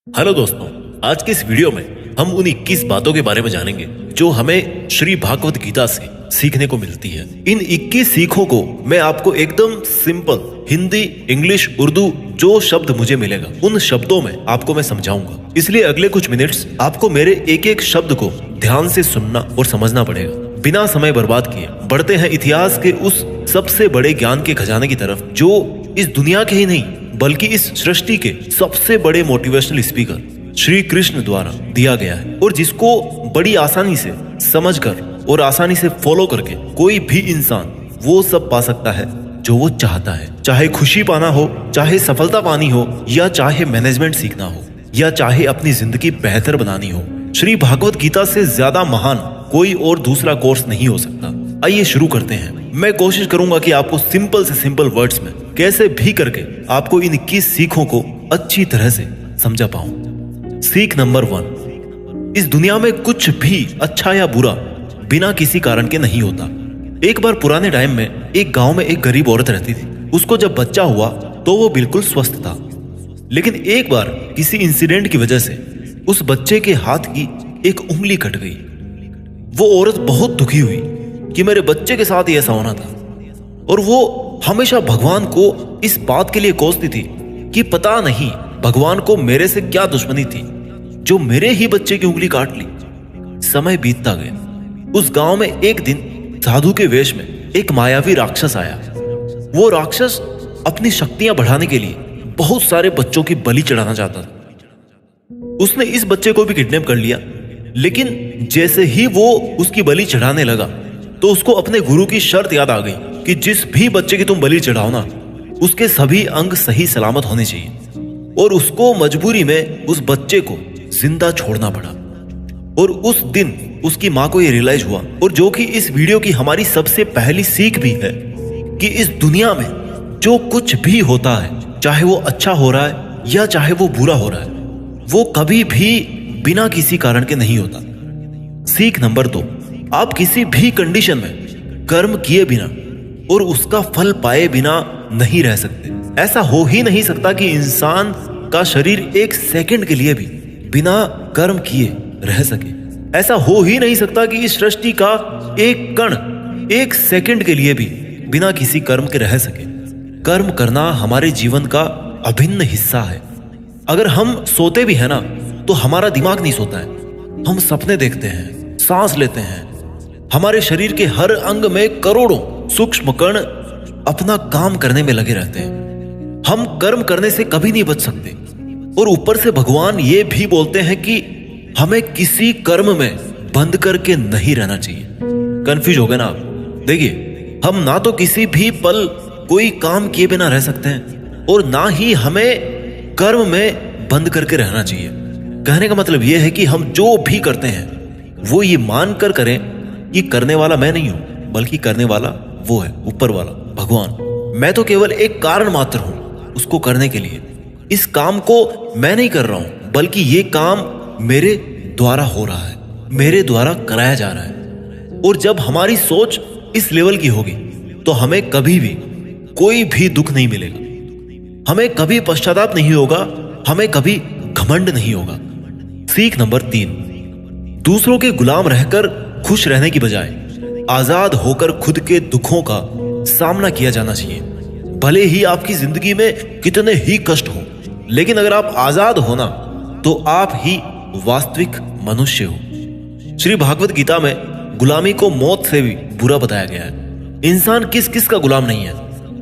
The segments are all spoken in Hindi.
हेलो दोस्तों, आज के इस वीडियो में हम उन 21 बातों के बारे में जानेंगे जो हमें श्री भागवत गीता से सीखने को मिलती है। इन 21 सीखों को मैं आपको एकदम सिंपल हिंदी, इंग्लिश, उर्दू जो शब्द मुझे मिलेगा उन शब्दों में आपको मैं समझाऊंगा। इसलिए अगले कुछ मिनट्स आपको मेरे एक एक शब्द को ध्यान से सुनना और समझना पड़ेगा। बिना समय बर्बाद किए बढ़ते हैं इतिहास के उस सबसे बड़े ज्ञान के खजाने की तरफ जो इस दुनिया के ही नहीं बल्कि इस सृष्टि के सबसे बड़े मोटिवेशनल स्पीकर श्री कृष्ण द्वारा दिया गया है और जिसको बड़ी आसानी से समझकर और आसानी से फॉलो करके कोई भी इंसान वो सब पा सकता है जो वो चाहता है। चाहे खुशी पाना हो, चाहे सफलता पानी हो, या चाहे मैनेजमेंट सीखना हो, या चाहे अपनी जिंदगी बेहतर बनानी हो, श्री भागवत गीता से ज्यादा महान कोई और दूसरा कोर्स नहीं हो सकता। आइए शुरू करते हैं। मैं कोशिश करूंगा कि आपको सिंपल से सिंपल वर्ड्स में कैसे भी करके आपको इन 21 सीखों को अच्छी तरह से समझा पाऊं। सीख नंबर 1, इस दुनिया में कुछ भी अच्छा या बुरा बिना किसी कारण के नहीं होता। एक बार पुराने टाइम में एक गांव में एक गरीब औरत रहती थी। उसको जब बच्चा हुआ तो वो बिल्कुल स्वस्थ था, लेकिन एक बार किसी इंसिडेंट की वजह से उस बच्चे के हाथ की एक उंगली कट गई। वो औरत बहुत दुखी हुई कि मेरे बच्चे के साथ ही ऐसा होना था, और वो हमेशा भगवान को इस बात के लिए कोसती थी कि पता नहीं भगवान को मेरे से क्या दुश्मनी थी जो मेरे ही बच्चे की उंगली काट ली। समय बीतता गया। उस गांव में एक दिन साधु के वेश में एक मायावी राक्षस आया। वो राक्षस अपनी शक्तियां बढ़ाने के लिए बहुत सारे बच्चों की बलि चढ़ाना चाहता था। उसने इस बच्चे को भी किडनैप कर लिया, लेकिन जैसे ही वो उसकी बलि चढ़ाने लगा तो उसको अपने गुरु की शर्त याद आ गई कि जिस भी बच्चे की तुम बलि चढ़ाओ ना, उसके सभी अंग सही सलामत होने चाहिए, और उसको मजबूरी में उस बच्चे को जिंदा छोड़ना पड़ा। और उस दिन उसकी मां को यह रियलाइज हुआ, और जो कि इस वीडियो की हमारी सबसे पहली सीख भी है, कि इस दुनिया में जो कुछ भी होता है, चाहे वो अच्छा हो रहा है या चाहे वो बुरा हो रहा है, वो कभी भी बिना किसी कारण के नहीं होता। सीख नंबर 2, आप किसी भी कंडीशन में कर्म किए बिना और उसका फल पाए बिना नहीं रह सकते। ऐसा हो ही नहीं सकता कि इंसान का शरीर एक सेकंड के लिए भी बिना कर्म किए रह सके। ऐसा हो ही नहीं सकता कि इस सृष्टि का एक कण एक सेकंड के लिए भी बिना किसी कर्म के रह सके। कर्म करना हमारे जीवन का अभिन्न हिस्सा है। अगर हम सोते भी है ना, तो हमारा दिमाग नहीं सोता है। हम सपने देखते हैं, सांस लेते हैं। हमारे शरीर के हर अंग में करोड़ों सूक्ष्म कण अपना काम करने में लगे रहते हैं। हम कर्म करने से कभी नहीं बच सकते, और ऊपर से भगवान ये भी बोलते हैं कि हमें किसी कर्म में बंद करके नहीं रहना चाहिए। कंफ्यूज हो गए ना आप? देखिए, हम ना तो किसी भी पल कोई काम किए बिना रह सकते हैं, और ना ही हमें कर्म में बंद करके रहना चाहिए। कहने का मतलब यह है कि हम जो भी करते हैं वो ये मानकर करें कि करने वाला मैं नहीं हूं, बल्कि करने वाला वो है, ऊपर वाला भगवान। मैं तो केवल एक कारण मात्र हूं उसको करने के लिए। इस काम को मैं नहीं कर रहा हूं, बल्कि ये काम मेरे द्वारा हो रहा है, मेरे द्वारा कराया जा रहा है। और जब हमारी सोच इस लेवल की होगी तो हमें कभी भी कोई भी दुख नहीं मिलेगा, हमें कभी पश्चाताप नहीं होगा, हमें कभी घमंड नहीं होगा। सीख नंबर 3, दूसरों के गुलाम रहकर खुश रहने की बजाय आजाद होकर खुद के दुखों का सामना किया जाना चाहिए। भले ही आपकी जिंदगी में कितने ही कष्ट हो, लेकिन अगर आप आजाद हो ना, तो आप ही वास्तविक मनुष्य हो। श्री भागवत गीता में गुलामी को मौत से भी बुरा बताया गया है। इंसान किस किस का गुलाम नहीं है?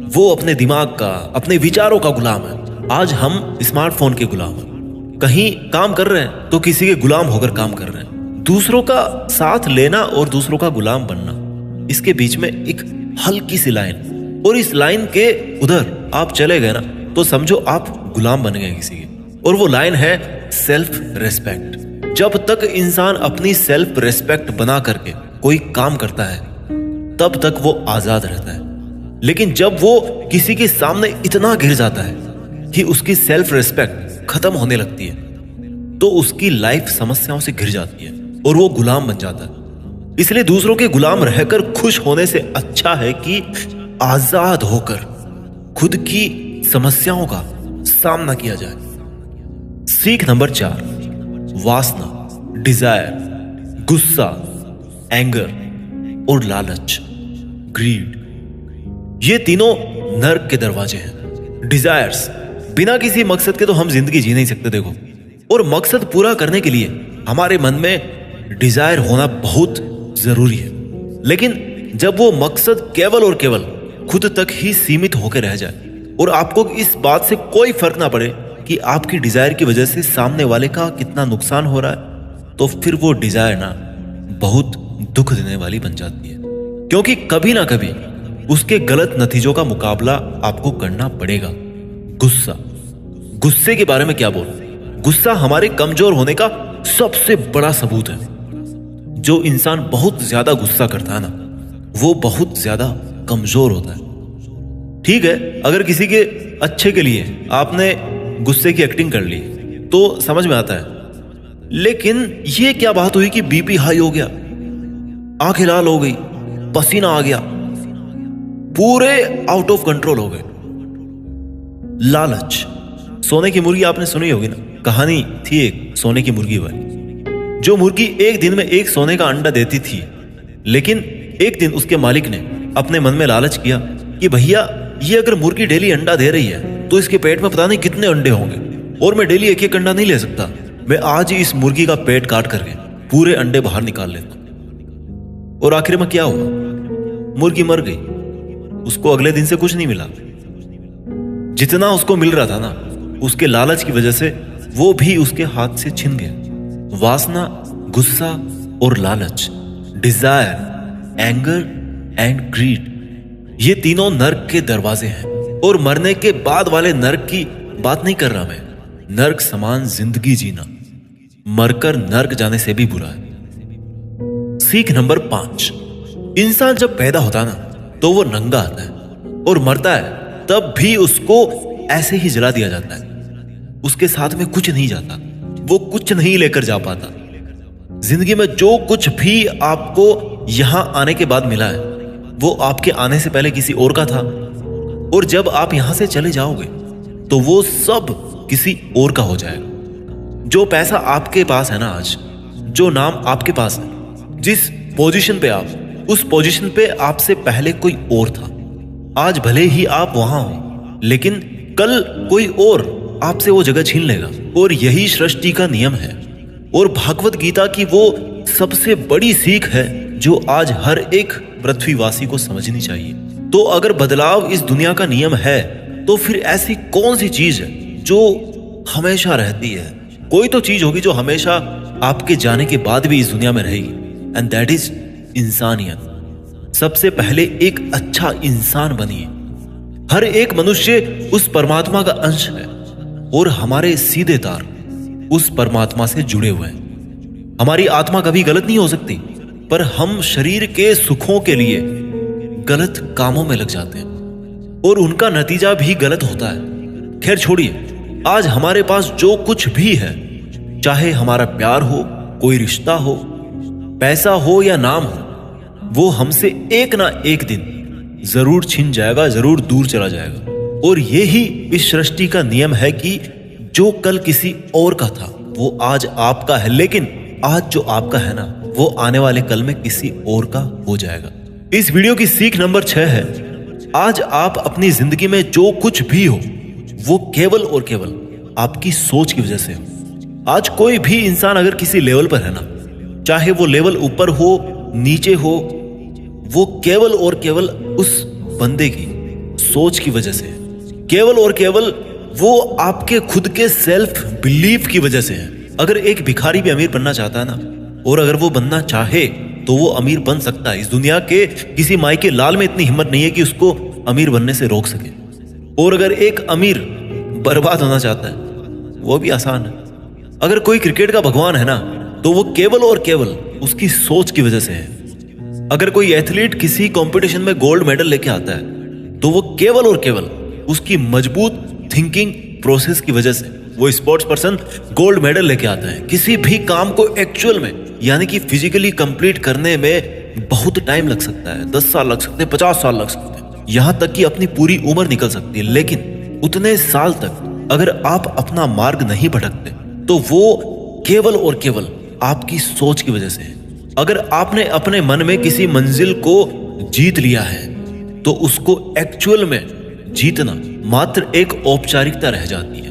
वो अपने दिमाग का, अपने विचारों का गुलाम है। आज हम स्मार्टफोन के गुलाम हैं। कहीं काम कर रहे हैं तो किसी के गुलाम होकर काम कर रहे हैं। दूसरों का साथ लेना और दूसरों का गुलाम बनना, इसके बीच में एक हल्की सी लाइन, और इस लाइन के उधर आप चले गए ना, तो समझो आप गुलाम बन गए किसी के। और वो लाइन है सेल्फ रेस्पेक्ट। जब तक इंसान अपनी सेल्फ रेस्पेक्ट बना करके कोई काम करता है, तब तक वो आजाद रहता है। लेकिन जब वो किसी के सामने इतना गिर जाता है कि उसकी सेल्फ रेस्पेक्ट खत्म होने लगती है, तो उसकी लाइफ समस्याओं से घिर जाती है और वो गुलाम बन जाता है। इसलिए दूसरों के गुलाम रहकर खुश होने से अच्छा है कि आजाद होकर खुद की समस्याओं का सामना किया जाए। सीख नंबर 4, वासना, डिजायर, गुस्सा, एंगर और लालच, ग्रीड। ये तीनों नर्क के दरवाजे हैं। डिजायर्स, बिना किसी मकसद के तो हम जिंदगी जी नहीं सकते देखो, और मकसद पूरा करने के लिए हमारे मन में डिजायर होना बहुत जरूरी है। लेकिन जब वो मकसद केवल और केवल खुद तक ही सीमित होकर रह जाए और आपको इस बात से कोई फर्क ना पड़े कि आपकी डिजायर की वजह से सामने वाले का कितना नुकसान हो रहा है, तो फिर वो डिजायर ना बहुत दुख देने वाली बन जाती है, क्योंकि कभी ना कभी उसके गलत नतीजों का मुकाबला आपको करना पड़ेगा। गुस्सा, गुस्से के बारे में क्या बोल, गुस्सा हमारे कमजोर होने का सबसे बड़ा सबूत है। जो इंसान बहुत ज्यादा गुस्सा करता है ना, वो बहुत ज्यादा कमजोर होता है। ठीक है, अगर किसी के अच्छे के लिए आपने गुस्से की एक्टिंग कर ली तो समझ में आता है, लेकिन ये क्या बात हुई कि बीपी हाई हो गया, आंखें लाल हो गई, पसीना आ गया, पूरे आउट ऑफ कंट्रोल हो गए। लालच, सोने की मुर्गी आपने सुनी होगी ना, कहानी थी एक सोने की मुर्गी वाली। जो मुर्गी एक दिन में एक सोने का अंडा देती थी, लेकिन एक दिन उसके मालिक ने अपने मन में लालच किया कि भैया ये अगर मुर्गी डेली अंडा दे रही है तो इसके पेट में पता नहीं कितने अंडे होंगे, और मैं डेली एक एक अंडा नहीं ले सकता, मैं आज ही इस मुर्गी का पेट काट करके पूरे अंडे बाहर निकाल लेता। और आखिर में क्या हुआ, मुर्गी मर गई। उसको अगले दिन से कुछ नहीं मिला, जितना उसको मिल रहा था ना, उसके लालच की वजह से वो भी उसके हाथ से छिन गया। वासना, गुस्सा और लालच, डिजायर, एंगर एंड ग्रीड, ये तीनों नर्क के दरवाजे हैं। और मरने के बाद वाले नर्क की बात नहीं कर रहा मैं, नर्क समान जिंदगी जीना मरकर नर्क जाने से भी बुरा है। सीख नंबर 5, इंसान जब पैदा होता है ना तो वो नंगा आता है, और मरता है तब भी उसको ऐसे ही जला दिया जाता है। उसके साथ में कुछ नहीं जाता, वो कुछ नहीं लेकर जा पाता। जिंदगी में जो कुछ भी आपको यहां आने के बाद मिला है वो आपके आने से पहले किसी और का था, और जब आप यहां से चले जाओगे तो वो सब किसी और का हो जाएगा। जो पैसा आपके पास है ना आज, जो नाम आपके पास है, जिस पोजीशन पे आप, उस पोजीशन पे आपसे पहले कोई और था। आज भले ही आप वहां हो, लेकिन कल कोई और आपसे वो जगह छीन लेगा, और यही सृष्टि का नियम है। और भागवत गीता की वो सबसे बड़ी सीख है जो आज हर एक पृथ्वीवासी को समझनी चाहिए। तो अगर बदलाव इस दुनिया का नियम है, तो फिर ऐसी कौन सी चीज है जो हमेशा रहती है? कोई तो चीज होगी जो हमेशा आपके जाने के बाद भी इस दुनिया में रहेगी, एंड दैट इज इंसानियत। सबसे पहले एक अच्छा इंसान बनिए। हर एक मनुष्य उस परमात्मा का अंश है, और हमारे सीधे तार उस परमात्मा से जुड़े हुए हैं। हमारी आत्मा कभी गलत नहीं हो सकती, पर हम शरीर के सुखों के लिए गलत कामों में लग जाते हैं, और उनका नतीजा भी गलत होता है। खैर छोड़िए, आज हमारे पास जो कुछ भी है, चाहे हमारा प्यार हो, कोई रिश्ता हो, पैसा हो या नाम हो, वो हमसे एक ना एक दिन जरूर छिन जाएगा, जरूर दूर चला जाएगा। और यही इस सृष्टि का नियम है कि जो कल किसी और का था वो आज आपका है, लेकिन आज जो आपका है ना, वो आने वाले कल में किसी और का हो जाएगा। इस वीडियो की सीख नंबर 6 है, आज आप अपनी जिंदगी में जो कुछ भी हो वो केवल और केवल आपकी सोच की वजह से हो। आज कोई भी इंसान अगर किसी लेवल पर है ना, चाहे वो लेवल ऊपर हो नीचे हो, वो केवल और केवल उस बंदे की सोच की वजह से है। केवल और केवल वो आपके खुद के सेल्फ बिलीफ की वजह से है। अगर एक भिखारी भी अमीर बनना चाहता है ना, और अगर वो बनना चाहे तो वो अमीर बन सकता है। इस दुनिया के किसी माई के लाल में इतनी हिम्मत नहीं है कि उसको अमीर बनने से रोक सके। और अगर एक अमीर बर्बाद होना चाहता है, वो भी आसान है। अगर कोई क्रिकेट का भगवान है ना, तो वो केवल और केवल उसकी सोच की वजह से है। अगर कोई एथलीट किसी कंपटीशन में गोल्ड मेडल लेके आता है, तो वो केवल और केवल उसकी मजबूत थिंकिंग प्रोसेस की वजह से वो स्पोर्ट्स पर्सन गोल्ड मेडल लेके आता है। किसी भी काम को एक्चुअल में, यानी कि फिजिकली कंप्लीट करने में बहुत टाइम लग सकता है, 10 साल लग सकते हैं, 50 साल लग सकते हैं, यहां तक कि अपनी पूरी उम्र निकल सकती है। लेकिन उतने साल तक अगर आप अपना मार्ग नहीं भटकते, तो वो केवल और केवल आपकी सोच की वजह से है। अगर आपने अपने मन में किसी मंजिल को जीत लिया है तो उसको एक्चुअल में जीतना मात्र एक औपचारिकता रह जाती है।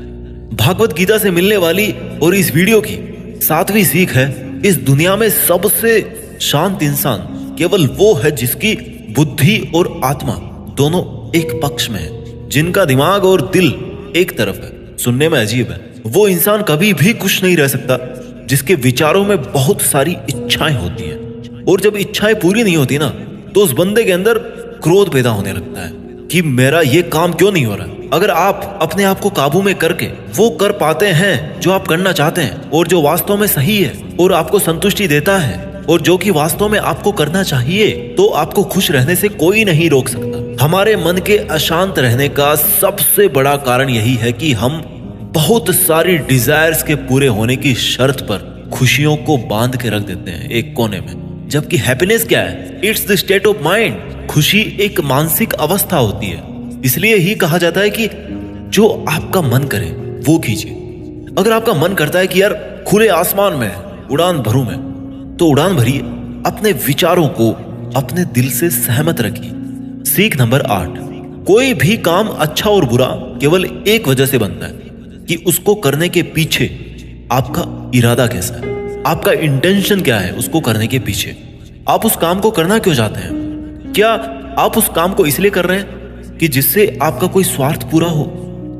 भागवत गीता से मिलने वाली और इस वीडियो की 7वीं सीख है, इस दुनिया में सबसे शांत इंसान केवल वो है जिसकी बुद्धि और आत्मा दोनों एक पक्ष में है, जिनका दिमाग और दिल एक तरफ है। सुनने में अजीब है, वो इंसान कभी भी खुश नहीं रह सकता जिसके विचारों में बहुत सारी इच्छाएं होती हैं, और जब इच्छाएं पूरी नहीं होती ना तो उस बंदे के अंदर क्रोध पैदा होने लगता है कि मेरा ये काम क्यों नहीं हो रहा। अगर आप अपने आप को काबू में करके वो कर पाते हैं जो आप करना चाहते हैं और जो वास्तव में सही है और आपको संतुष्टि देता है और जो कि वास्तव में आपको करना चाहिए, तो आपको खुश रहने से कोई नहीं रोक सकता। हमारे मन के अशांत रहने का सबसे बड़ा कारण यही है कि हम बहुत सारी डिजायर्स के पूरे होने की शर्त पर खुशियों को बांध के रख देते हैं एक कोने में, जबकि हैप्पीनेस क्या है? It's the state of mind. खुशी एक मानसिक अवस्था होती है। इसलिए ही कहा जाता है कि जो आपका मन करे वो कीजिए। अगर आपका मन करता है कि यार खुले आसमान में उड़ान भरूं मैं, तो उड़ान भरिए। अपने विचारों को अपने दिल से सहमत रखिए। सीख नंबर 8, कोई भी काम अच्छा और बुरा केवल एक वजह से बनता है कि उसको करने के पीछे आपका इरादा कैसा है, आपका इंटेंशन क्या है। उसको करने के पीछे आप उस काम को करना क्यों चाहते हैं? क्या आप उस काम को इसलिए कर रहे हैं कि जिससे आपका कोई स्वार्थ पूरा हो,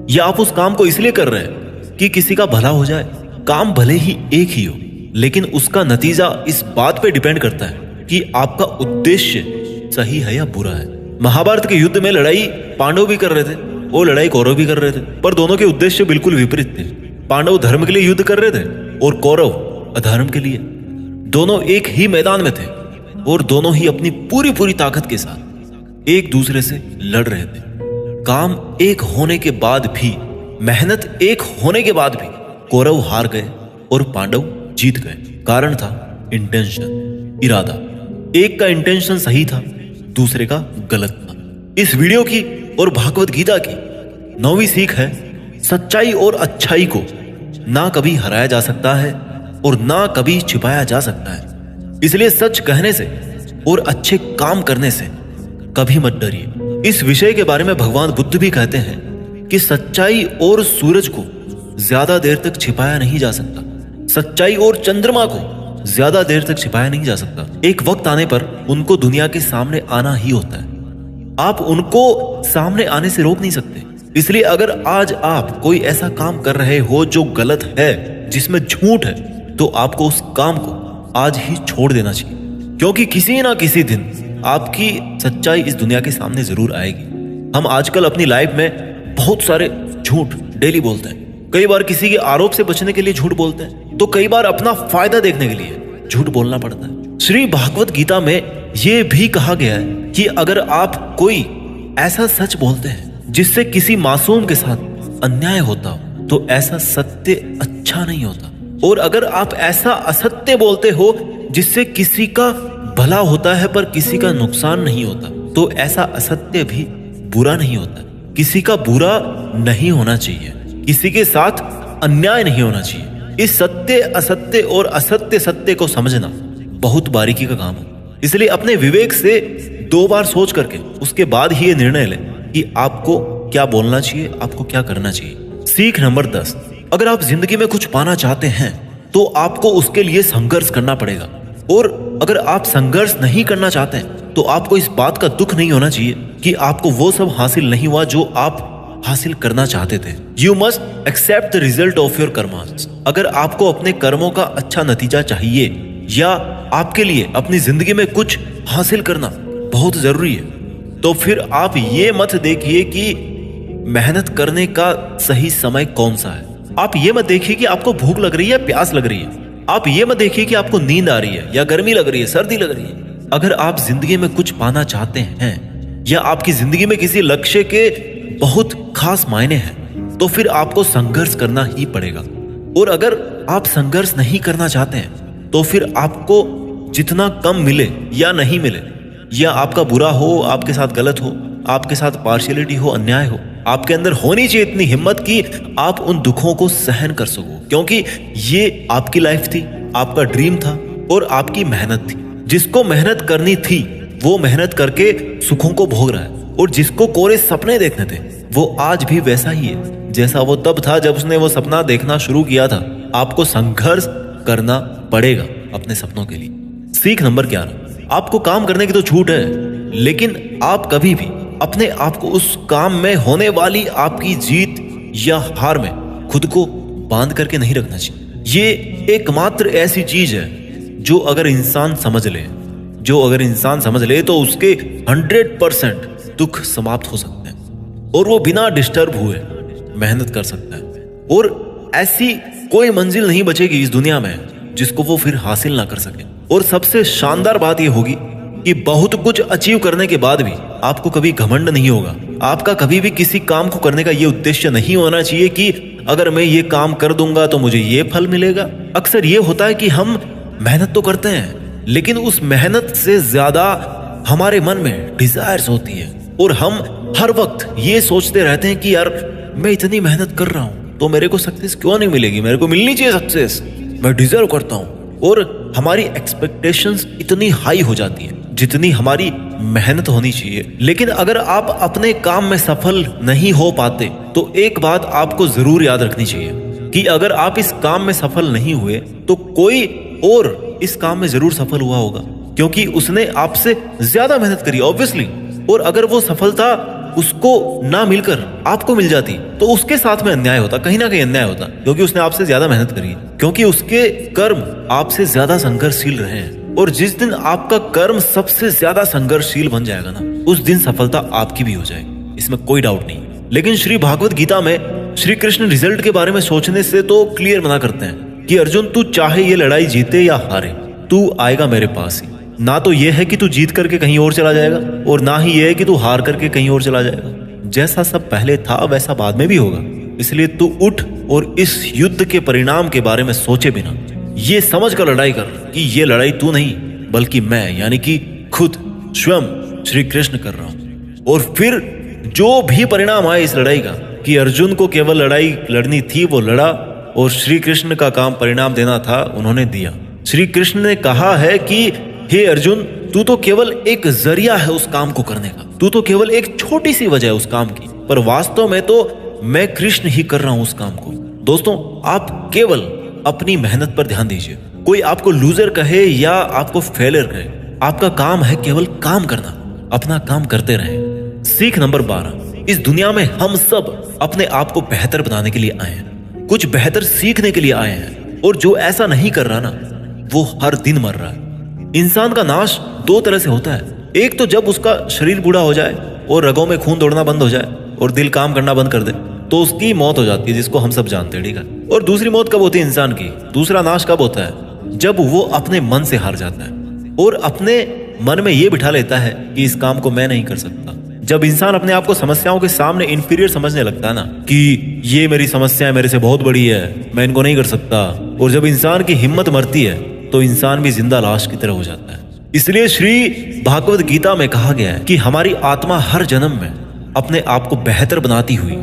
या आप उस काम को इसलिए कर रहे हैं कि किसी का भला हो जाए? काम भले ही एक ही हो, लेकिन उसका नतीजा इस बात पे डिपेंड करता है कि आपका उद्देश्य सही है या बुरा है। महाभारत के युद्ध में लड़ाई पांडव भी कर रहे थे और लड़ाई कौरव भी कर रहे थे, पर दोनों के उद्देश्य बिल्कुल विपरीत थे। पांडव धर्म के लिए युद्ध कर रहे थे और कौरव अधर्म के लिए। दोनों एक ही मैदान में थे और दोनों ही अपनी पूरी पूरी ताकत के साथ एक दूसरे से लड़ रहे थे। काम एक होने के बाद भी, मेहनत एक होने के बाद भी कौरव हार गए और पांडव जीत गए। कारण था इंटेंशन, इरादा। एक का इंटेंशन सही था, दूसरे का गलत था। इस वीडियो की और भागवत गीता की 9वीं सीख है, सच्चाई और अच्छाई को ना कभी हराया जा सकता है और ना कभी छिपाया जा सकता है। इसलिए सच कहने से और अच्छे काम करने से कभी मत डरिए। इस विषय के बारे में भगवान बुद्ध भी कहते हैं कि सच्चाई और सूरज को ज्यादा देर तक छिपाया नहीं जा सकता, सच्चाई और चंद्रमा को ज्यादा देर तक छिपाया नहीं जा सकता। एक वक्त आने पर उनको दुनिया के सामने आना ही होता है। आप उनको सामने आने से रोक नहीं सकते। इसलिए अगर आज आप कोई ऐसा काम कर रहे हो जो गलत है, जिसमें झूठ है, तो आपको उस काम को आज ही छोड़ देना चाहिए, क्योंकि किसी ना किसी दिन आपकी सच्चाई इस दुनिया के सामने जरूर आएगी। हम आजकल अपनी लाइफ में बहुत सारे झूठ डेली बोलते हैं। कई बार किसी के आरोप से बचने के लिए झूठ बोलते हैं, तो कई बार अपना फायदा देखने के लिए झूठ बोलना पड़ता है। श्री भागवत गीता में यह भी कहा गया है कि अगर आप कोई ऐसा सच बोलते हैं जिससे किसी मासूम के साथ अन्याय होता हो, तो ऐसा सत्य अच्छा नहीं होता। और अगर आप ऐसा असत्य बोलते हो जिससे किसी का भला होता है पर किसी का नुकसान नहीं होता, तो ऐसा असत्य भी बुरा नहीं होता। किसी का बुरा नहीं होना चाहिए, किसी के साथ अन्याय नहीं होना चाहिए। इस सत्य असत्य और असत्य सत्य को समझना बहुत बारीकी का काम है। इसलिए अपने विवेक से 2 बार सोच करके उसके बाद ही ये निर्णय लें कि आपको क्या बोलना चाहिए, आपको क्या करना चाहिए। सीख नंबर 10, अगर आप जिंदगी में कुछ पाना चाहते हैं तो आपको उसके लिए संघर्ष करना पड़ेगा, और अगर आप संघर्ष नहीं करना चाहते हैं तो आपको इस बात का दुख नहीं होना चाहिए कि आपको वो सब हासिल नहीं हुआ जो आप हासिल करना चाहते थे। You must accept the result of your karmas. अगर आपको अपने कर्मों का अच्छा नतीजा चाहिए या आपके लिए अपनी जिंदगी में कुछ हासिल करना बहुत जरूरी है, तो फिर आप ये मत देखिए कि मेहनत करने का सही समय कौन सा है। आप ये मत देखिए कि आपको भूख लग रही है, प्यास लग रही है। आप ये मत देखिए कि आपको नींद आ रही है या गर्मी लग रही है, सर्दी लग रही है। अगर आप जिंदगी में कुछ पाना चाहते हैं या आपकी जिंदगी में किसी लक्ष्य के बहुत खास मायने हैं, तो फिर आपको संघर्ष करना ही पड़ेगा। और अगर आप संघर्ष नहीं करना चाहते हैं तो फिर आपको जितना कम मिले या नहीं मिले, या आपका बुरा हो, आपके साथ गलत हो, आपके साथ पार्शियलिटी हो, अन्याय हो, आपके अंदर होनी चाहिए इतनी हिम्मत कि आप उन दुखों को सहन कर सको, क्योंकि ये आपकी लाइफ थी, आपका ड्रीम था और आपकी मेहनत थी। जिसको मेहनत करनी थी वो मेहनत करके सुखों को भोग रहा है, और जिसको कोरे सपने देखने थे वो आज भी वैसा ही है जैसा वो तब था जब उसने वो सपना देखना शुरू किया था। आपको संघर्ष करना पड़ेगा अपने सपनों के लिए। सीख नंबर 11, आपको काम करने की तो छूट है, लेकिन आप कभी भी अपने आप को उस काम में होने वाली आपकी जीत या हार में खुद को बांध करके नहीं रखना चाहिए। ये एकमात्र ऐसी चीज है जो अगर इंसान समझ ले तो उसके 100% दुख समाप्त हो सकते हैं और वो बिना डिस्टर्ब हुए मेहनत कर सकता है, और ऐसी कोई मंजिल नहीं बचेगी इस दुनिया में जिसको वो फिर हासिल ना कर सके। और सबसे शानदार बात ये होगी कि बहुत कुछ अचीव करने के बाद भी आपको कभी घमंड नहीं होगा। आपका कभी भी किसी काम को करने का ये उद्देश्य नहीं होना चाहिए कि अगर मैं ये काम कर दूंगा तो मुझे ये फल मिलेगा। अक्सर ये होता है कि हम मेहनत तो करते हैं, लेकिन उस मेहनत से ज्यादा हमारे मन में डिजायर्स होती है, और हम हर वक्त ये सोचते रहते हैं कि यार मैं इतनी मेहनत कर रहा हूं तो मेरे को सक्सेस क्यों नहीं मिलेगी, मेरे को मिलनी चाहिए सक्सेस, मैं डिजर्व करता हूं। और हमारी एक्सपेक्टेशंस इतनी हाई हो जाती है जितनी हमारी मेहनत होनी चाहिए। लेकिन अगर आप अपने काम में सफल नहीं हो पाते तो एक बात आपको जरूर याद रखनी चाहिए कि अगर आप इस काम में सफल नहीं हुए तो कोई और इस काम में जरूर सफल हुआ होगा, क्योंकि उसने आपसे ज्यादा मेहनत करी ऑब्वियसली। और अगर वो सफलता उसको ना मिलकर आपको मिल जाती तो उसके साथ में अन्याय होता, कहीं ना कहीं अन्याय होता, क्योंकि उसने आपसे ज्यादा मेहनत करी, क्योंकि उसके कर्म आपसे ज्यादा संघर्षशील रहे हैं। और जिस दिन आपका कर्म सबसे ज्यादा संघर्षशील बन जाएगा ना, उस दिन सफलता आपकी भी हो जाएगी, इसमें कोई डाउट नहीं। लेकिन श्री भागवत गीता में श्री कृष्ण रिजल्ट के बारे में सोचने से तो क्लियर मना करते हैं कि अर्जुन तू चाहे ये लड़ाई जीते या हारे, तू आएगा मेरे पास ही। ना तो यह है कि तू जीत करके कहीं और चला जाएगा, और ना ही यह है कि तू हार करके कहीं और चला जाएगा। जैसा सब पहले था वैसा बाद में भी होगा। इसलिए तू उठ और इस युद्ध के परिणाम के बारे में सोचे बिना ये समझ कर लड़ाई कर कि ये लड़ाई तू नहीं बल्कि मैं, यानी कि खुद स्वयं श्री कृष्ण कर रहा हूं। और फिर जो भी परिणाम आए इस लड़ाई का, कि अर्जुन को केवल लड़ाई लड़नी थी वो लड़ा, और श्री कृष्ण का काम परिणाम देना था उन्होंने दिया। श्री कृष्ण ने कहा है कि हे अर्जुन, तू तो केवल एक जरिया है उस काम को करने का, तू तो केवल एक छोटी सी वजह है उस काम की, पर वास्तव में तो मैं कृष्ण ही कर रहा हूं उस काम को। दोस्तों, आप केवल अपनी मेहनत पर ध्यान दीजिए। कोई आपको लूजर कहे या आपको फेलियर कहे, आपका काम है केवल काम करना, अपना काम करते रहें। सीख नंबर 12, इस दुनिया में हम सब अपने आप को बेहतर बनाने के लिए आए हैं, कुछ बेहतर सीखने के लिए आए हैं, और जो ऐसा नहीं कर रहा ना वो हर दिन मर रहा है। इंसान का नाश दो तरह से होता है, एक तो जब उसका शरीर बूढ़ा हो जाए और रगों में खून दौड़ना बंद हो जाए और दिल काम करना बंद कर दे तो उसकी मौत हो जाती है, जिसको हम सब जानते हैं, ठीक है। और दूसरी मौत कब होती है इंसान की, दूसरा नाश कब होता है, जब वो अपने मन से हार जाता है और अपने मन में ये बिठा लेता है कि इस काम को मैं नहीं कर सकता। जब इंसान अपने आप को समस्याओं के सामने इंफीरियर समझने लगता है ना, कि ये मेरी समस्या मेरे से बहुत बड़ी है, मैं इनको नहीं कर सकता, और जब इंसान की हिम्मत मरती है तो इंसान भी जिंदा लाश की तरह हो जाता है। इसलिए श्री भागवत गीता में कहा गया है कि हमारी आत्मा हर जन्म में अपने आप को बेहतर बनाती हुई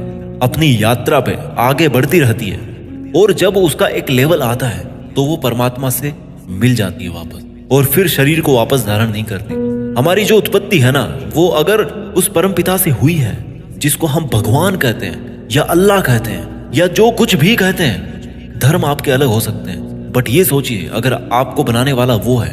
अपनी यात्रा पे आगे बढ़ती रहती है, और जब उसका एक लेवल आता है तो वो परमात्मा से मिल जाती है वापस, और फिर शरीर को वापस धारण नहीं करती। हमारी जो उत्पत्ति है ना, वो अगर उस परम पिता से हुई है जिसको हम भगवान कहते हैं या अल्लाह कहते हैं या जो कुछ भी कहते हैं, धर्म आपके अलग हो सकते हैं, बट ये सोचिए अगर आपको बनाने वाला वो है,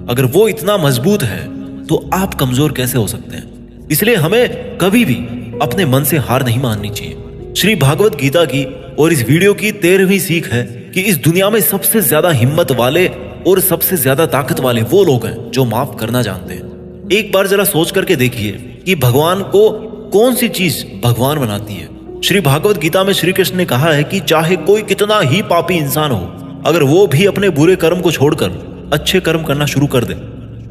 अगर वो इतना मजबूत है तो आप कमजोर कैसे हो सकते हैं। इसलिए हमें कभी भी अपने मन से हार नहीं माननी चाहिए। श्री भागवत गीता की और इस वीडियो की 13वीं सीख है कि इस दुनिया में सबसे ज्यादा हिम्मत वाले और सबसे ज्यादा ताकत वाले वो लोग हैं जो माफ करना जानते हैं। एक बार जरा सोच करके देखिए कि भगवान को कौन सी चीज भगवान बनाती है। श्री भागवत गीता में श्री कृष्ण ने कहा है कि चाहे कोई कितना ही पापी इंसान हो, अगर वो भी अपने बुरे कर्म को छोड़कर अच्छे कर्म करना शुरू कर दे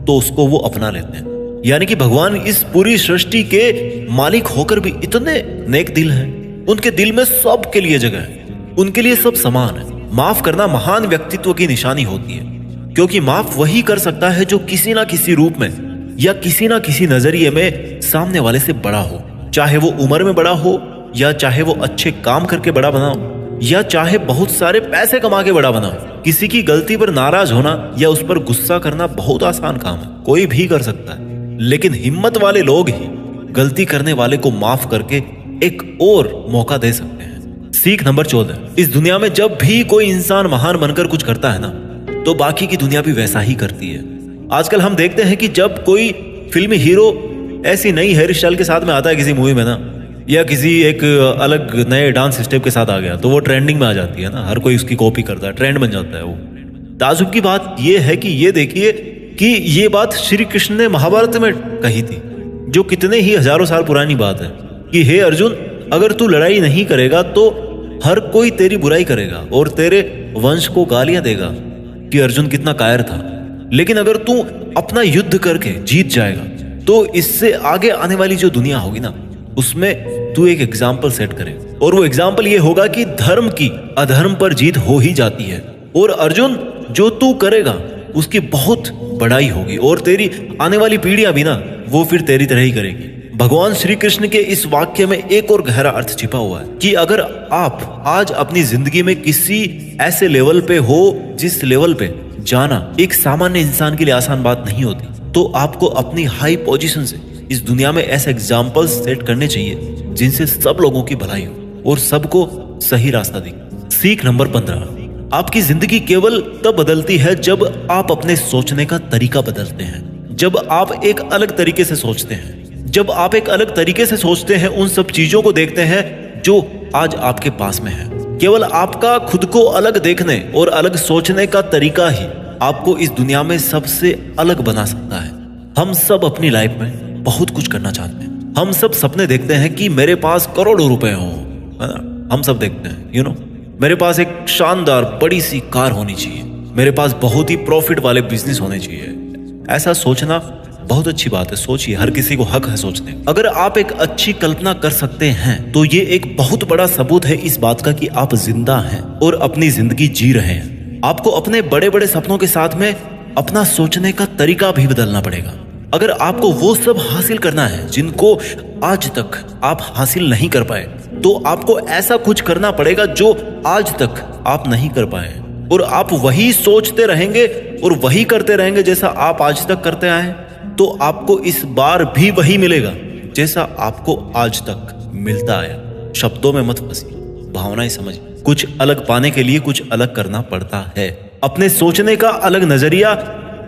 तो उसको वो अपना लेते हैं। यानी कि भगवान इस पूरी सृष्टि के मालिक होकर भी इतने नेक दिल हैं, उनके दिल में सब के लिए जगह है, उनके लिए सब समान है। माफ करना महान व्यक्तित्व की निशानी होती है, क्योंकि माफ वही कर सकता है जो किसी ना किसी रूप में या किसी ना किसी नजरिए में सामने वाले से बड़ा हो, चाहे वो उम्र में बड़ा हो या चाहे वो अच्छे काम करके बड़ा बनाओ, या चाहे बहुत सारे पैसे कमा के बड़ा बनाओ, किसी की गलती पर नाराज होना या उस पर गुस्सा करना बहुत आसान काम है, कोई भी कर सकता है। लेकिन हिम्मत वाले लोग ही गलती करने वाले को माफ करके एक और मौका दे सकते हैं। सीख नंबर 14, इस दुनिया में जब भी कोई इंसान महान बनकर कुछ करता है ना, तो बाकी की दुनिया भी वैसा ही करती है। आजकल हम देखते हैं कि जब कोई फिल्मी हीरो ऐसी नई हेयर स्टाइल के साथ में आता है किसी मूवी में ना, या किसी एक अलग नए डांस स्टेप के साथ आ गया, तो वो ट्रेंडिंग में आ जाती है ना, हर कोई उसकी कॉपी करता है, ट्रेंड बन जाता है वो। ताजुब की बात ये है कि ये देखिए कि ये बात श्री कृष्ण ने महाभारत में कही थी, जो कितने ही हजारों साल पुरानी बात है, कि हे अर्जुन, अगर तू लड़ाई नहीं करेगा तो हर कोई तेरी बुराई करेगा और तेरे वंश को गालियां देगा कि अर्जुन कितना कायर था। लेकिन अगर तू अपना युद्ध करके जीत जाएगा तो इससे आगे आने वाली जो दुनिया होगी ना, उसमें तू एक एग्जाम्पल सेट करे, और वो एग्जाम्पल ये होगा कि धर्म की अधर्म पर जीत हो ही जाती है। और अर्जुन, जो तू करेगा उसकी बहुत बड़ाई होगी, और तेरी आने वाली पीढ़ियां भी ना, वो फिर तेरी तरह ही करेगी। भगवान श्री कृष्ण के इस वाक्य में एक और गहरा अर्थ छिपा हुआ है कि अगर आप आज अपनी जिंदगी में किसी ऐसे लेवल पे हो जिस लेवल पे जाना एक सामान्य इंसान के लिए आसान बात नहीं होती, तो आपको अपनी हाई पोजीशन से इस दुनिया में ऐसे एग्जाम्पल्स सेट करने चाहिए जिनसे सब लोगों की भलाई हो और सबको सही रास्ता दिखे। सीख नंबर 15, आपकी जिंदगी केवल तब बदलती है जब आप अपने सोचने का तरीका बदलते हैं। जब आप एक अलग तरीके से सोचते हैं, जब आप एक अलग तरीके से सोचते हैं, उन सब चीजों को देखते हैं जो आज आपके पास में है। केवल आपका खुद को अलग देखने और अलग सोचने का तरीका ही आपको इस दुनिया में सबसे अलग बना सकता है। हम सब अपनी लाइफ में बहुत कुछ करना चाहते हैं। हम सब सपने देखते हैं कि मेरे पास करोड़ों रुपए हो, है ना। हम सब देखते हैं मेरे पास एक शानदार बड़ी सी कार होनी चाहिए, मेरे पास बहुत ही प्रॉफिट वाले बिजनेस होने चाहिए। ऐसा सोचना बहुत अच्छी बात है, सोचिए, हर किसी को हक है सोचने। अगर आप एक अच्छी कल्पना कर सकते हैं तो ये एक बहुत बड़ा सबूत है इस बात का कि आप जिंदा हैं और अपनी जिंदगी जी रहे हैं। आपको अपने बड़े बड़े सपनों के साथ में अपना सोचने का तरीका भी बदलना पड़ेगा। अगर आपको वो सब हासिल करना है जिनको आज तक आप हासिल नहीं कर पाए, तो आपको ऐसा कुछ करना पड़ेगा जो आज तक आप नहीं कर पाए, और आप वही सोचते रहेंगे और वही करते रहेंगे जैसा आप आज तक करते आए, तो आपको इस बार भी वही मिलेगा जैसा आपको आज तक मिलता आया। शब्दों में मत फंसिए, भावनाएं समझिए। कुछ अलग पाने के लिए कुछ अलग करना पड़ता है। अपने सोचने का अलग नजरिया,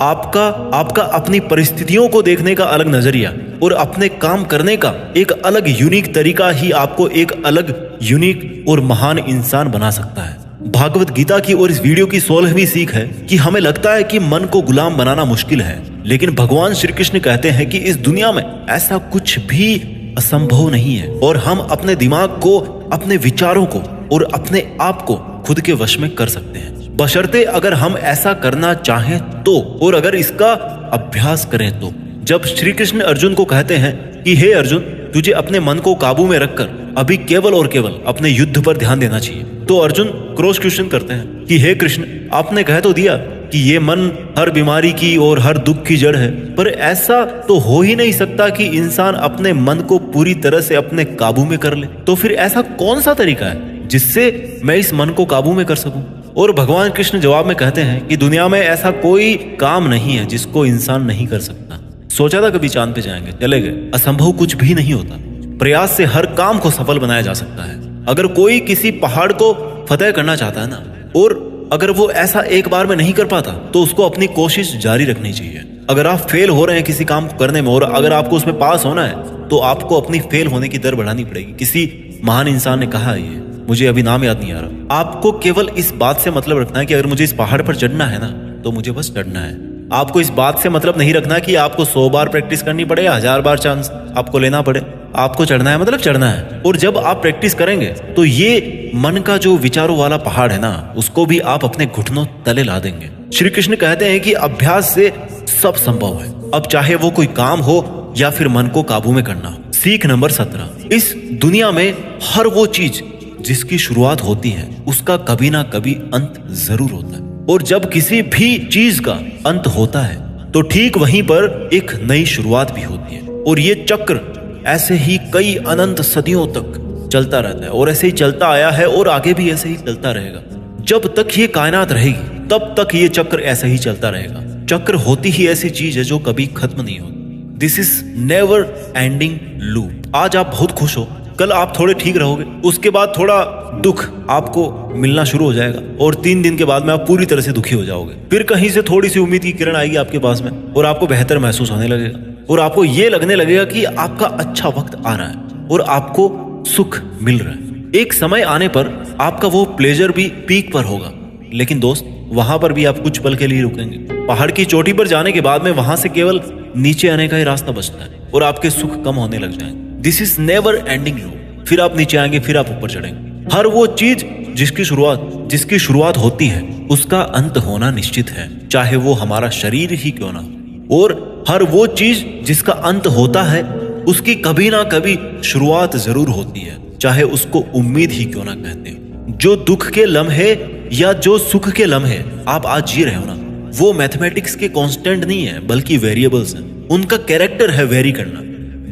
आपका अपनी परिस्थितियों को देखने का अलग नजरिया और अपने काम करने का एक अलग यूनिक तरीका ही आपको एक अलग यूनिक और महान इंसान बना सकता है। भागवत गीता की और इस वीडियो की 16वीं सीख है कि हमें लगता है कि मन को गुलाम बनाना मुश्किल है, लेकिन भगवान श्री कृष्ण कहते हैं कि इस दुनिया में ऐसा कुछ भी असंभव नहीं है, और हम अपने दिमाग को, अपने विचारों को और अपने आप को खुद के वश में कर सकते हैं, बशर्ते अगर हम ऐसा करना चाहें तो, और अगर इसका अभ्यास करें तो। जब श्री कृष्ण अर्जुन को कहते हैं कि हे अर्जुन, तुझे अपने मन को काबू में रखकर अभी केवल और केवल अपने युद्ध पर ध्यान देना चाहिए, तो अर्जुन क्रॉस क्वेश्चन करते हैं कि हे कृष्ण, आपने कह तो दिया कि ये मन हर बीमारी की और हर दुख की जड़ है, पर ऐसा तो हो ही नहीं सकता कि इंसान अपने मन को पूरी तरह से अपने काबू में कर ले। तो फिर ऐसा कौन सा तरीका है जिससे मैं इस मन को काबू में कर सकूं? और भगवान कृष्ण जवाब में कहते हैं कि दुनिया में ऐसा कोई काम नहीं है जिसको इंसान नहीं कर सकता। सोचा था कभी चांद पे जाएंगे, चले गए। असंभव कुछ भी नहीं होता, प्रयास से हर काम को सफल बनाया जा सकता है। अगर कोई किसी पहाड़ को फतेह करना चाहता है ना, और अगर वो ऐसा एक बार में नहीं कर पाता, तो उसको अपनी कोशिश जारी रखनी चाहिए। अगर आप फेल हो रहे हैं किसी काम को करने में और अगर आपको उसमें पास होना है, तो आपको अपनी फेल होने की दर बढ़ानी पड़ेगी। किसी महान इंसान ने कहा है, ये मुझे अभी नाम याद नहीं आ रहा। आपको केवल इस बात से मतलब रखना है कि अगर मुझे इस पहाड़ पर चढ़ना है ना, तो मुझे बस चढ़ना है। आपको इस बात से मतलब नहीं रखना कि आपको 100 बार प्रैक्टिस करनी पड़े या 1000 बार चांस आपको लेना पड़े। आपको चढ़ना है मतलब चढ़ना है, और जब आप प्रैक्टिस करेंगे तो ये मन का जो विचारों वाला पहाड़ है ना, उसको भी आप अपने घुटनों तले ला देंगे। श्री कृष्ण कहते हैं कि अभ्यास से सब संभव है, अब चाहे वो कोई काम हो या फिर मन को काबू में करना हो। सीख नंबर 17, इस दुनिया में हर वो चीज जिसकी शुरुआत होती है उसका कभी ना कभी अंत जरूर होता है, और जब किसी भी चीज का अंत होता है तो ठीक वहीं पर एक नई शुरुआत भी होती है। और ये चक्र ऐसे ही कई अनंत सदियों तक चलता रहता है और ऐसे ही चलता आया है और आगे भी ऐसे ही चलता रहेगा। जब तक ये कायनात रहेगी तब तक ये चक्र ऐसे ही चलता रहेगा। चक्र होती ही ऐसी चीज है जो कभी खत्म नहीं होती। This is never ending loop. आज आप बहुत खुश हो, कल आप थोड़े ठीक रहोगे, उसके बाद थोड़ा दुख आपको मिलना शुरू हो जाएगा और 3 दिन के बाद में आप पूरी तरह से दुखी हो जाओगे। फिर कहीं से थोड़ी सी उम्मीद की किरण आएगी आपके पास में और आपको बेहतर महसूस होने लगेगा और आपको ये लगने लगेगा कि आपका अच्छा वक्त आ रहा है और आपको सुख मिल रहा है। एक समय आने पर आपका वो प्लेजर भी पीक पर होगा, लेकिन दोस्त वहां पर भी आप कुछ पल के लिए रुकेंगे। पहाड़ की चोटी पर जाने के बाद में वहां से केवल नीचे आने का ही रास्ता बचता है और आपके सुख कम होने लग जाएंगे। This is never ending loop. फिर आप नीचे आएंगे, फिर आप ऊपर चढ़ेंगे। हर वो चीज जिसकी शुरुआत होती है उसका अंत होना निश्चित है, चाहे वो हमारा शरीर ही क्यों ना। और हर वो चीज जिसका अंत होता है उसकी कभी ना कभी शुरुआत जरूर होती है, चाहे उसको उम्मीद ही क्यों ना कहते हो। जो दुख के लम्हे या जो सुख के लम्हे आप आज जी रहे हो ना, वो मैथमेटिक्स के कांस्टेंट नहीं है बल्कि वेरिएबल्स हैं। उनका कैरेक्टर है वेरी करना,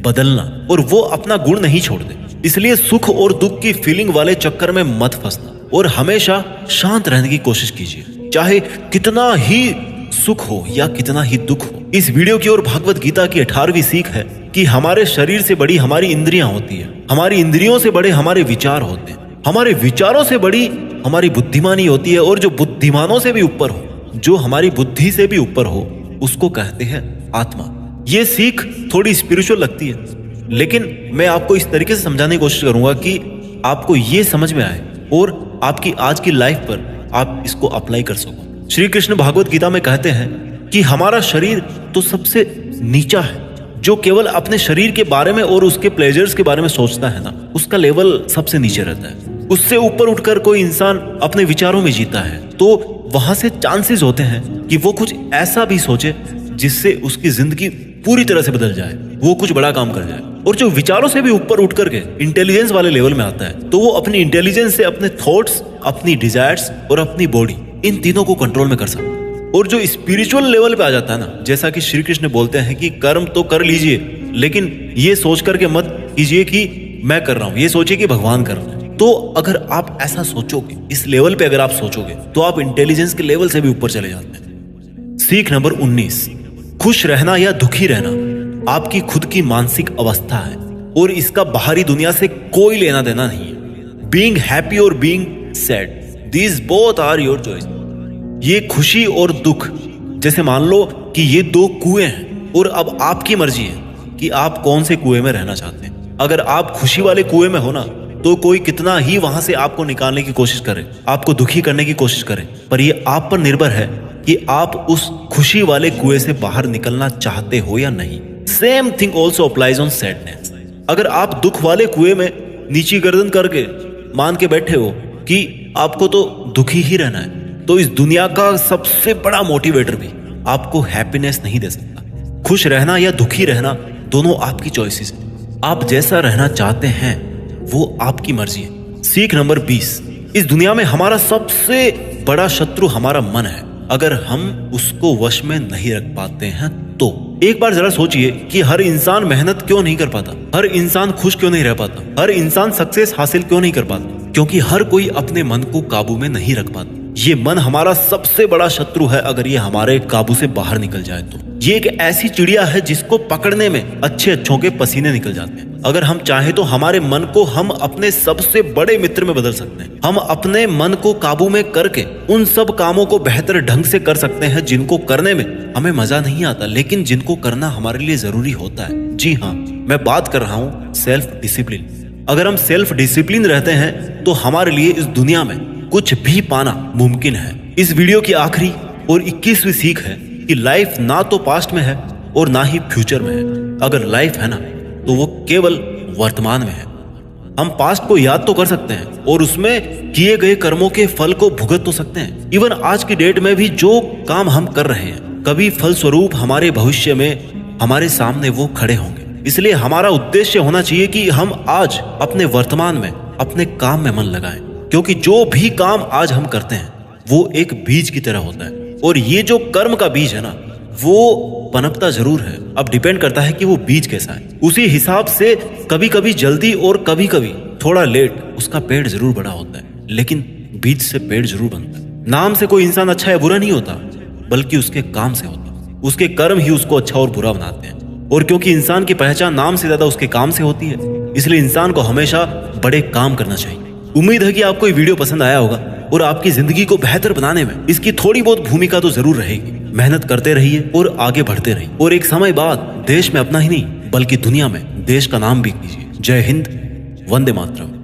बदलना, और वो अपना गुण नहीं छोड़ते। इसलिए सुख और दुख की फीलिंग वाले चक्कर में मत फंसना और हमेशा शांत रहने की कोशिश कीजिए, चाहे कितना ही सुख हो या कितना ही दुख हो। इस वीडियो की ओर भागवत गीता की 18वीं सीख है कि हमारे शरीर से बड़ी हमारी इंद्रियां होती है, हमारी इंद्रियों से बड़े हमारे विचार होते हैं, हमारे विचारों से बड़ी हमारी बुद्धिमानी होती है, और जो बुद्धिमानों से भी ऊपर हो, जो हमारी बुद्धि से भी ऊपर हो, उसको कहते हैं आत्मा। ये सीख थोड़ी स्पिरिचुअल लगती है, लेकिन मैं आपको इस तरीके से समझाने की कोशिश करूंगा कि आपको ये समझ में आए और आपकी आज की लाइफ पर आप इसको अप्लाई कर सको। श्री कृष्ण भागवत गीता में कहते हैं कि हमारा शरीर तो सबसे नीचा है। जो केवल अपने शरीर के बारे में और उसके प्लेजर्स के बारे में सोचता है ना, उसका लेवल सबसे नीचे रहता है। उससे ऊपर उठकर कोई इंसान अपने विचारों में जीता है तो वहां से चांसेस होते हैं कि वो कुछ ऐसा भी सोचे जिससे उसकी जिंदगी पूरी तरह से बदल जाए, वो कुछ बड़ा काम कर जाए। और जो विचारों से भी ऊपर उठ करके इंटेलिजेंस वाले लेवल में आता है तो वो अपनी इंटेलिजेंस से अपने थॉट्स, अपनी डिजायर्स और अपनी बॉडी, इन तीनों को कंट्रोल में कर सकता है। और जो स्पिरिचुअल लेवल पे आ जाता है ना, जैसा कि श्री कृष्ण बोलते हैं कि कर्म तो कर लीजिए, लेकिन ये सोच करके मत कीजिए कि मैं कर रहा हूं, ये सोचिए कि भगवान कर रहे हैं। तो अगर आप ऐसा सोचोगे, इस लेवल पे अगर आप सोचोगे, तो आप इंटेलिजेंस के लेवल से भी ऊपर चले जाते हैं। सीख नंबर 19, खुश रहना या दुखी रहना आपकी खुद की मानसिक अवस्था है और इसका बाहरी दुनिया से कोई लेना देना नहीं है। बीइंग हैप्पी और being sad, these both are your choice. ये खुशी और दुख, जैसे मान लो कि ये 2 कुएं हैं और अब आपकी मर्जी है कि आप कौन से कुएं में रहना चाहते हैं। अगर आप खुशी वाले कुएं में हो ना, तो कोई कितना ही वहां से आपको निकालने की कोशिश करे, आपको दुखी करने की कोशिश करे, पर ये आप पर निर्भर है कि आप उस खुशी वाले कुएं से बाहर निकलना चाहते हो या नहीं। Same thing also applies on sadness. अगर आप दुख वाले कुएं में नीची गर्दन करके मान के बैठे हो कि आपको तो दुखी ही रहना है, तो इस दुनिया का सबसे बड़ा मोटिवेटर भी आपको हैप्पीनेस नहीं दे सकता। खुश रहना या दुखी रहना दोनों आपकी चॉइसेस है। आप जैसा रहना चाहते हैं वो आपकी मर्जी है। सीख नंबर 20, इस दुनिया में हमारा सबसे बड़ा शत्रु हमारा मन है। अगर हम उसको वश में नहीं रख पाते हैं तो एक बार जरा सोचिए कि हर इंसान मेहनत क्यों नहीं कर पाता, हर इंसान खुश क्यों नहीं रह पाता, हर इंसान सक्सेस हासिल क्यों नहीं कर पाता, क्योंकि हर कोई अपने मन को काबू में नहीं रख पाता। ये मन हमारा सबसे बड़ा शत्रु है। अगर ये हमारे काबू से बाहर निकल जाए तो ये एक ऐसी चिड़िया है जिसको पकड़ने में अच्छों के पसीने निकल जाते हैं। अगर हम चाहे तो हमारे मन को हम अपने सबसे बड़े मित्र में बदल सकते हैं। हम अपने मन को काबू में करके उन सब कामों को बेहतर ढंग से कर सकते हैं जिनको करने में हमें मजा नहीं आता, लेकिन जिनको करना हमारे लिए जरूरी होता है। जी हाँ, मैं बात कर रहा हूँ सेल्फ डिसिप्लिन। अगर हम सेल्फ डिसिप्लिन रहते हैं तो हमारे लिए इस दुनिया में कुछ भी पाना मुमकिन है। इस वीडियो की आखिरी और 21वीं सीख है कि लाइफ ना तो पास्ट में है और ना ही फ्यूचर में है। अगर लाइफ है ना, तो वो केवल वर्तमान में है। हम पास्ट को याद तो कर सकते हैं और उसमें किए गए कर्मों के फल को भुगत तो सकते हैं। इवन आज की डेट में भी जो काम हम कर रहे हैं, कभी फलस्वरूप हमारे भविष्य में हमारे सामने वो खड़े होंगे। इसलिए हमारा उद्देश्य होना चाहिए कि हम आज अपने वर्तमान में अपने काम में मन लगाएं, क्योंकि जो भी काम आज हम करते हैं वो एक बीज की तरह होता है। और ये जो कर्म का बीज है ना, वो पनपता जरूर है, अब डिपेंड करता है कि वो बीज कैसा है। उसी हिसाब से कभी कभी जल्दी और कभी कभी थोड़ा लेट उसका पेड़ जरूर बड़ा होता है, लेकिन बीज से पेड़ जरूर बनता है। नाम से कोई इंसान अच्छा या बुरा नहीं होता, बल्कि उसके काम से होता है। उसके कर्म ही उसको अच्छा और बुरा बनाते हैं। और क्योंकि इंसान की पहचान नाम से ज्यादा उसके काम से होती है, इसलिए इंसान को हमेशा बड़े काम करना चाहिए। उम्मीद है कि आपको ये वीडियो पसंद आया होगा और आपकी जिंदगी को बेहतर बनाने में इसकी थोड़ी बहुत भूमिका तो जरूर रहेगी। मेहनत करते रहिए और आगे बढ़ते रहिए, और एक समय बाद देश में अपना ही नहीं बल्कि दुनिया में देश का नाम भी कीजिए। जय हिंद, वंदे मातरम।